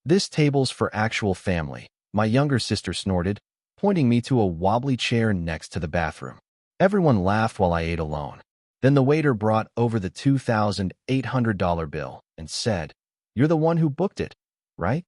"This table's for actual family," my younger sister snorted, pointing me to a wobbly chair next to the bathroom. Everyone laughed while I ate alone. Then the waiter brought over the $2,800 bill and said, "You're the one who booked it, right?"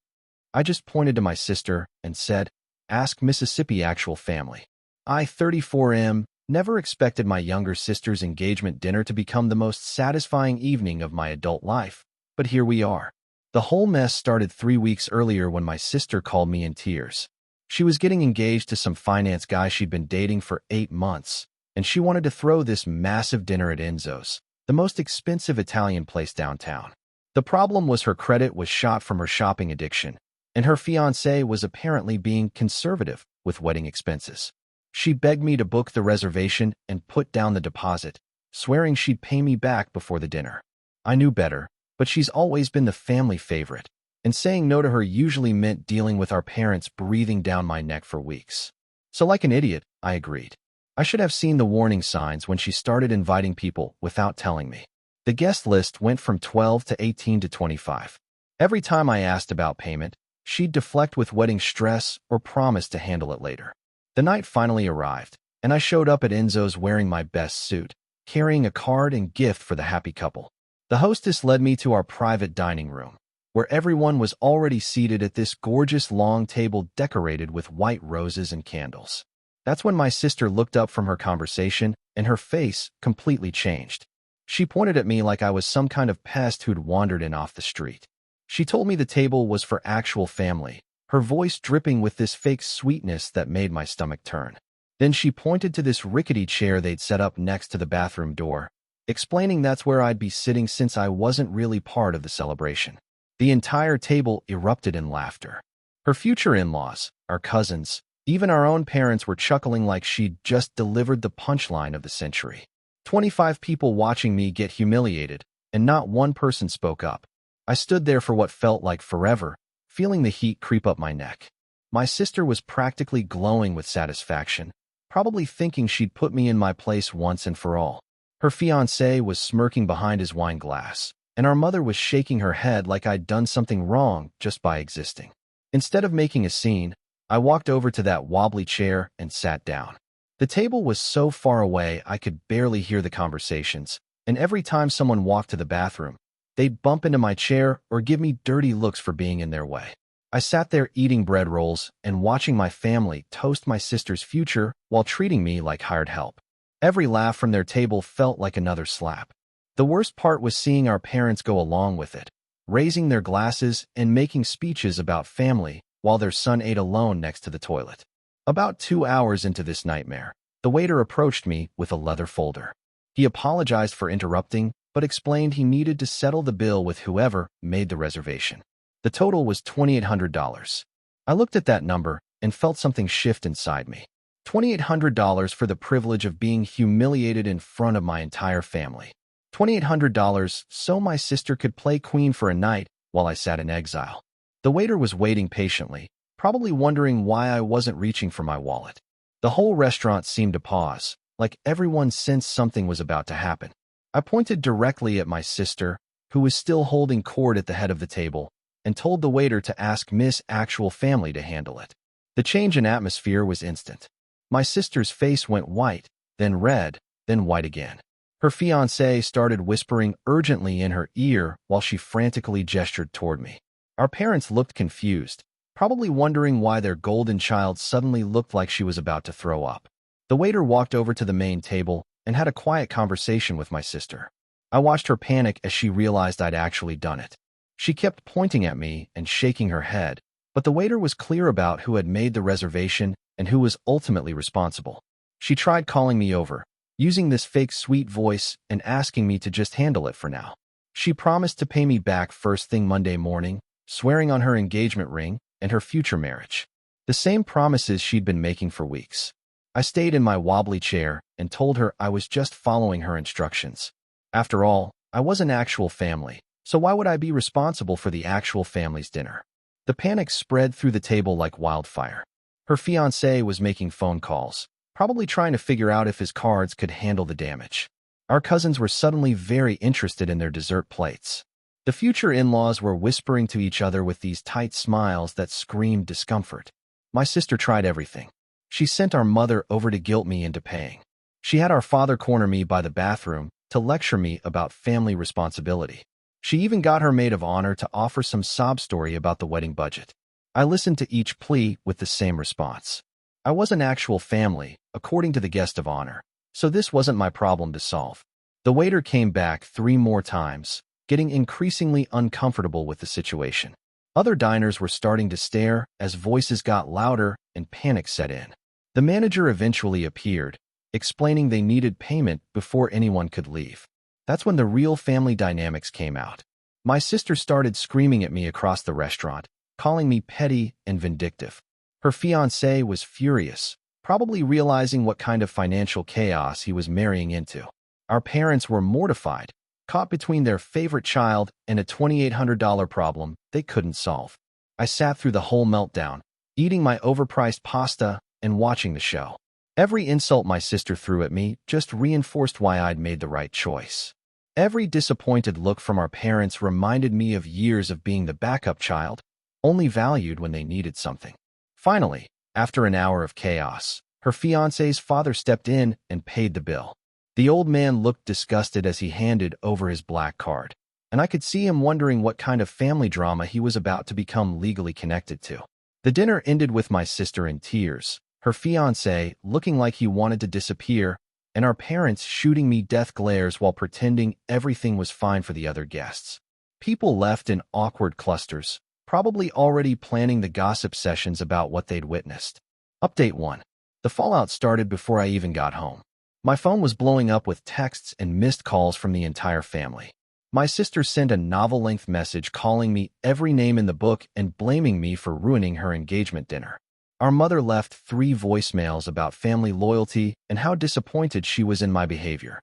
I just pointed to my sister and said, "Ask Mississippi actual family." I, 34M, never expected my younger sister's engagement dinner to become the most satisfying evening of my adult life, but here we are. The whole mess started 3 weeks earlier when my sister called me in tears. She was getting engaged to some finance guy she'd been dating for 8 months, and she wanted to throw this massive dinner at Enzo's, the most expensive Italian place downtown. The problem was her credit was shot from her shopping addiction, and her fiancé was apparently being conservative with wedding expenses. She begged me to book the reservation and put down the deposit, swearing she'd pay me back before the dinner. I knew better, but she's always been the family favorite, and saying no to her usually meant dealing with our parents breathing down my neck for weeks. So like an idiot, I agreed. I should have seen the warning signs when she started inviting people without telling me. The guest list went from 12 to 18 to 25. Every time I asked about payment, she'd deflect with wedding stress or promise to handle it later. The night finally arrived, and I showed up at Enzo's wearing my best suit, carrying a card and gift for the happy couple. The hostess led me to our private dining room, where everyone was already seated at this gorgeous long table decorated with white roses and candles. That's when my sister looked up from her conversation, and her face completely changed. She pointed at me like I was some kind of pest who'd wandered in off the street. She told me the table was for actual family, her voice dripping with this fake sweetness that made my stomach turn. Then she pointed to this rickety chair they'd set up next to the bathroom door, explaining that's where I'd be sitting since I wasn't really part of the celebration. The entire table erupted in laughter. Her future in-laws, our cousins, even our own parents were chuckling like she'd just delivered the punchline of the century. 25 people watching me get humiliated, and not one person spoke up. I stood there for what felt like forever, feeling the heat creep up my neck. My sister was practically glowing with satisfaction, probably thinking she'd put me in my place once and for all. Her fiancé was smirking behind his wine glass, and our mother was shaking her head like I'd done something wrong just by existing. Instead of making a scene, I walked over to that wobbly chair and sat down. The table was so far away I could barely hear the conversations, and every time someone walked to the bathroom, they'd bump into my chair or give me dirty looks for being in their way. I sat there eating bread rolls and watching my family toast my sister's future while treating me like hired help. Every laugh from their table felt like another slap. The worst part was seeing our parents go along with it, raising their glasses and making speeches about family while their son ate alone next to the toilet. About 2 hours into this nightmare, the waiter approached me with a leather folder. He apologized for interrupting, but explained he needed to settle the bill with whoever made the reservation. The total was $2,800. I looked at that number and felt something shift inside me. $2,800 for the privilege of being humiliated in front of my entire family. $2,800 so my sister could play queen for a night while I sat in exile. The waiter was waiting patiently, probably wondering why I wasn't reaching for my wallet. The whole restaurant seemed to pause, like everyone sensed something was about to happen. I pointed directly at my sister, who was still holding court at the head of the table, and told the waiter to ask Miss Actual Family to handle it. The change in atmosphere was instant. My sister's face went white, then red, then white again. Her fiancé started whispering urgently in her ear while she frantically gestured toward me. Our parents looked confused, probably wondering why their golden child suddenly looked like she was about to throw up. The waiter walked over to the main table and had a quiet conversation with my sister. I watched her panic as she realized I'd actually done it. She kept pointing at me and shaking her head, but the waiter was clear about who had made the reservation and who was ultimately responsible. She tried calling me over, using this fake sweet voice and asking me to just handle it for now. She promised to pay me back first thing Monday morning, swearing on her engagement ring and her future marriage. The same promises she'd been making for weeks. I stayed in my wobbly chair and told her I was just following her instructions. After all, I was an actual family, so why would I be responsible for the actual family's dinner? The panic spread through the table like wildfire. Her fiancé was making phone calls, probably trying to figure out if his cards could handle the damage. Our cousins were suddenly very interested in their dessert plates. The future in-laws were whispering to each other with these tight smiles that screamed discomfort. My sister tried everything. She sent our mother over to guilt me into paying. She had our father corner me by the bathroom to lecture me about family responsibility. She even got her maid of honor to offer some sob story about the wedding budget. I listened to each plea with the same response. I was an actual family, according to the guest of honor, so this wasn't my problem to solve. The waiter came back 3 more times, getting increasingly uncomfortable with the situation. Other diners were starting to stare as voices got louder and panic set in. The manager eventually appeared, explaining they needed payment before anyone could leave. That's when the real family dynamics came out. My sister started screaming at me across the restaurant, calling me petty and vindictive. Her fiancé was furious, probably realizing what kind of financial chaos he was marrying into. Our parents were mortified, caught between their favorite child and a $2,800 problem they couldn't solve. I sat through the whole meltdown, eating my overpriced pasta and watching the show. Every insult my sister threw at me just reinforced why I'd made the right choice. Every disappointed look from our parents reminded me of years of being the backup child, only valued when they needed something. Finally, after an hour of chaos, her fiancé's father stepped in and paid the bill. The old man looked disgusted as he handed over his black card, and I could see him wondering what kind of family drama he was about to become legally connected to. The dinner ended with my sister in tears, her fiancé looking like he wanted to disappear, and our parents shooting me death glares while pretending everything was fine for the other guests. People left in awkward clusters, probably already planning the gossip sessions about what they'd witnessed. Update 1. The fallout started before I even got home. My phone was blowing up with texts and missed calls from the entire family. My sister sent a novel-length message calling me every name in the book and blaming me for ruining her engagement dinner. Our mother left 3 voicemails about family loyalty and how disappointed she was in my behavior.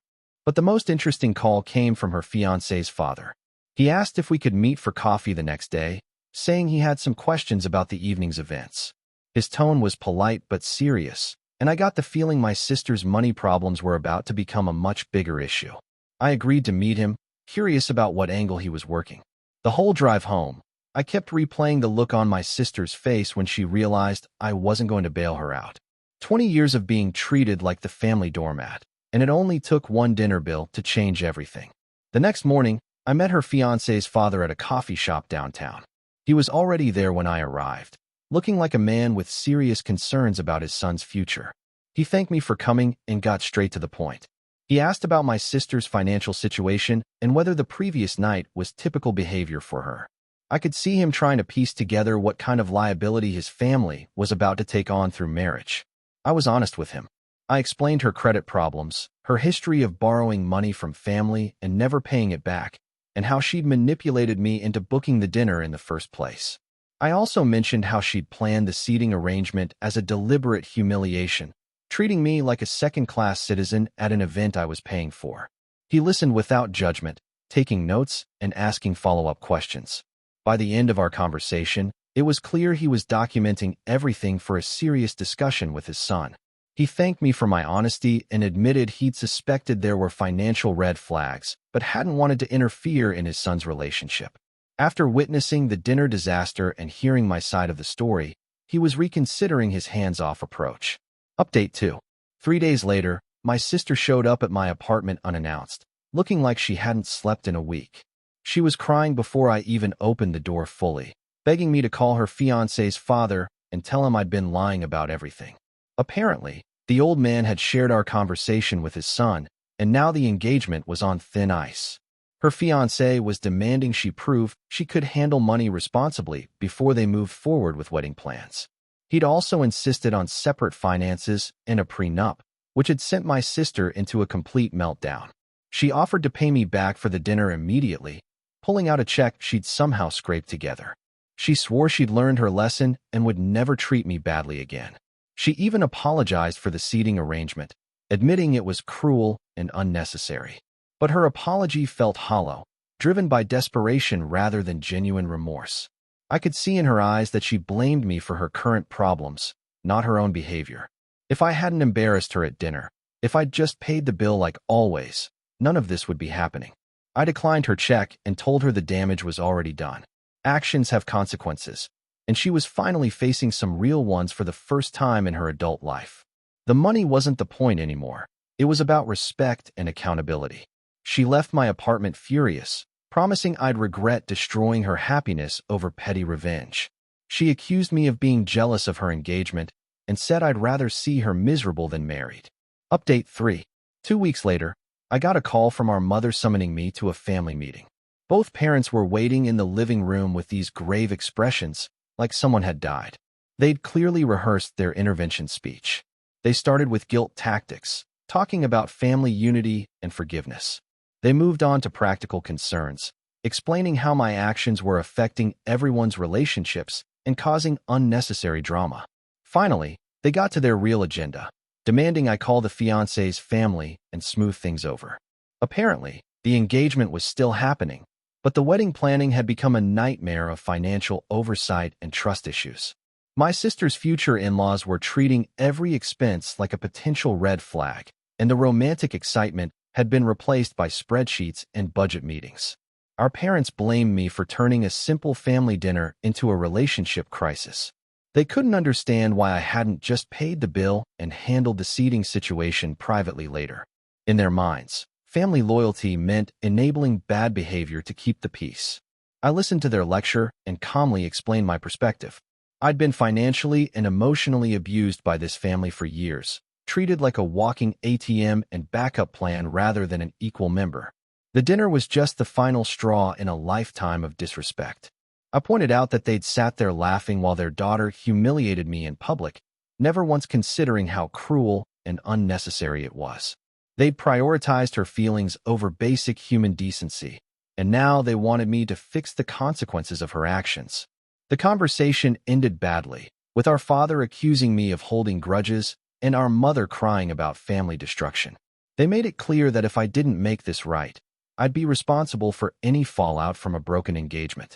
But the most interesting call came from her fiancé's father. He asked if we could meet for coffee the next day, saying he had some questions about the evening's events. His tone was polite but serious, and I got the feeling my sister's money problems were about to become a much bigger issue. I agreed to meet him, curious about what angle he was working. The whole drive home, I kept replaying the look on my sister's face when she realized I wasn't going to bail her out. 20 years of being treated like the family doormat, and it only took one dinner bill to change everything. The next morning, I met her fiancé's father at a coffee shop downtown. He was already there when I arrived, looking like a man with serious concerns about his son's future. He thanked me for coming and got straight to the point. He asked about my sister's financial situation and whether the previous night was typical behavior for her. I could see him trying to piece together what kind of liability his family was about to take on through marriage. I was honest with him. I explained her credit problems, her history of borrowing money from family and never paying it back, and how she'd manipulated me into booking the dinner in the first place. I also mentioned how she'd planned the seating arrangement as a deliberate humiliation, treating me like a second-class citizen at an event I was paying for. He listened without judgment, taking notes and asking follow-up questions. By the end of our conversation, it was clear he was documenting everything for a serious discussion with his son. He thanked me for my honesty and admitted he'd suspected there were financial red flags, but hadn't wanted to interfere in his son's relationship. After witnessing the dinner disaster and hearing my side of the story, he was reconsidering his hands-off approach. Update 2. 3 days later, my sister showed up at my apartment unannounced, looking like she hadn't slept in a week. She was crying before I even opened the door fully, begging me to call her fiancé's father and tell him I'd been lying about everything. Apparently, the old man had shared our conversation with his son, and now the engagement was on thin ice. Her fiancé was demanding she prove she could handle money responsibly before they moved forward with wedding plans. He'd also insisted on separate finances and a prenup, which had sent my sister into a complete meltdown. She offered to pay me back for the dinner immediately, pulling out a check she'd somehow scraped together. She swore she'd learned her lesson and would never treat me badly again. She even apologized for the seating arrangement, admitting it was cruel and unnecessary. But her apology felt hollow, driven by desperation rather than genuine remorse. I could see in her eyes that she blamed me for her current problems, not her own behavior. If I hadn't embarrassed her at dinner, if I'd just paid the bill like always, none of this would be happening. I declined her check and told her the damage was already done. Actions have consequences, and she was finally facing some real ones for the first time in her adult life. The money wasn't the point anymore. It was about respect and accountability. She left my apartment furious, promising I'd regret destroying her happiness over petty revenge. She accused me of being jealous of her engagement and said I'd rather see her miserable than married. Update 3. 2 weeks later, I got a call from our mother summoning me to a family meeting. Both parents were waiting in the living room with these grave expressions, like someone had died. They'd clearly rehearsed their intervention speech. They started with guilt tactics, talking about family unity and forgiveness. They moved on to practical concerns, explaining how my actions were affecting everyone's relationships and causing unnecessary drama. Finally, they got to their real agenda, demanding I call the fiancé's family and smooth things over. Apparently, the engagement was still happening, but the wedding planning had become a nightmare of financial oversight and trust issues. My sister's future in-laws were treating every expense like a potential red flag, and the romantic excitement had been replaced by spreadsheets and budget meetings. Our parents blamed me for turning a simple family dinner into a relationship crisis. They couldn't understand why I hadn't just paid the bill and handled the seating situation privately later. In their minds, family loyalty meant enabling bad behavior to keep the peace. I listened to their lecture and calmly explained my perspective. I'd been financially and emotionally abused by this family for years, treated like a walking ATM and backup plan rather than an equal member. The dinner was just the final straw in a lifetime of disrespect. I pointed out that they'd sat there laughing while their daughter humiliated me in public, never once considering how cruel and unnecessary it was. They'd prioritized her feelings over basic human decency, and now they wanted me to fix the consequences of her actions. The conversation ended badly, with our father accusing me of holding grudges and our mother crying about family destruction. They made it clear that if I didn't make this right, I'd be responsible for any fallout from a broken engagement.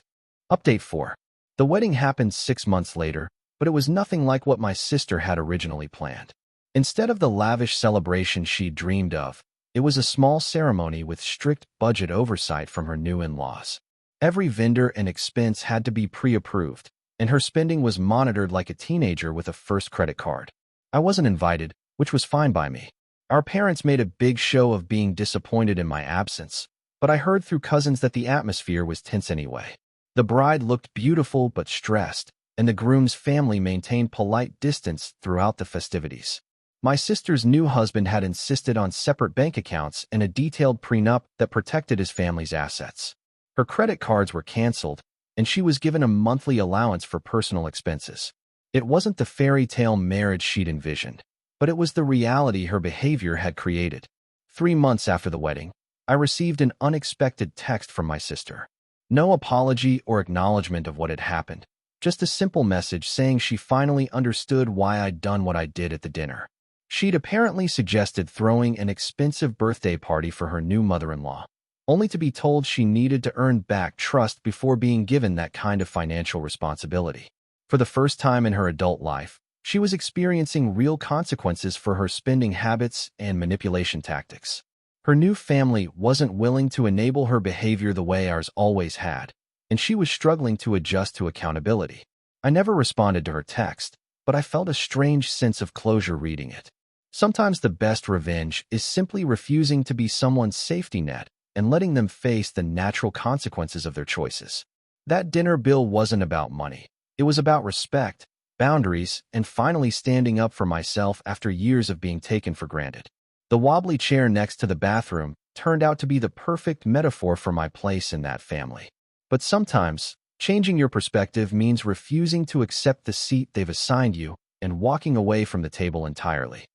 Update 4. The wedding happened 6 months later, but it was nothing like what my sister had originally planned. Instead of the lavish celebration she'd dreamed of, it was a small ceremony with strict budget oversight from her new in-laws. Every vendor and expense had to be pre-approved, and her spending was monitored like a teenager with a first credit card. I wasn't invited, which was fine by me. Our parents made a big show of being disappointed in my absence, but I heard through cousins that the atmosphere was tense anyway. The bride looked beautiful but stressed, and the groom's family maintained polite distance throughout the festivities. My sister's new husband had insisted on separate bank accounts and a detailed prenup that protected his family's assets. Her credit cards were canceled, and she was given a monthly allowance for personal expenses. It wasn't the fairy tale marriage she'd envisioned, but it was the reality her behavior had created. 3 months after the wedding, I received an unexpected text from my sister. No apology or acknowledgement of what had happened, just a simple message saying she finally understood why I'd done what I did at the dinner. She'd apparently suggested throwing an expensive birthday party for her new mother-in-law, only to be told she needed to earn back trust before being given that kind of financial responsibility. For the first time in her adult life, she was experiencing real consequences for her spending habits and manipulation tactics. Her new family wasn't willing to enable her behavior the way ours always had, and she was struggling to adjust to accountability. I never responded to her text, but I felt a strange sense of closure reading it. Sometimes the best revenge is simply refusing to be someone's safety net and letting them face the natural consequences of their choices. That dinner bill wasn't about money. It was about respect, boundaries, and finally standing up for myself after years of being taken for granted. The wobbly chair next to the bathroom turned out to be the perfect metaphor for my place in that family. But sometimes, changing your perspective means refusing to accept the seat they've assigned you and walking away from the table entirely.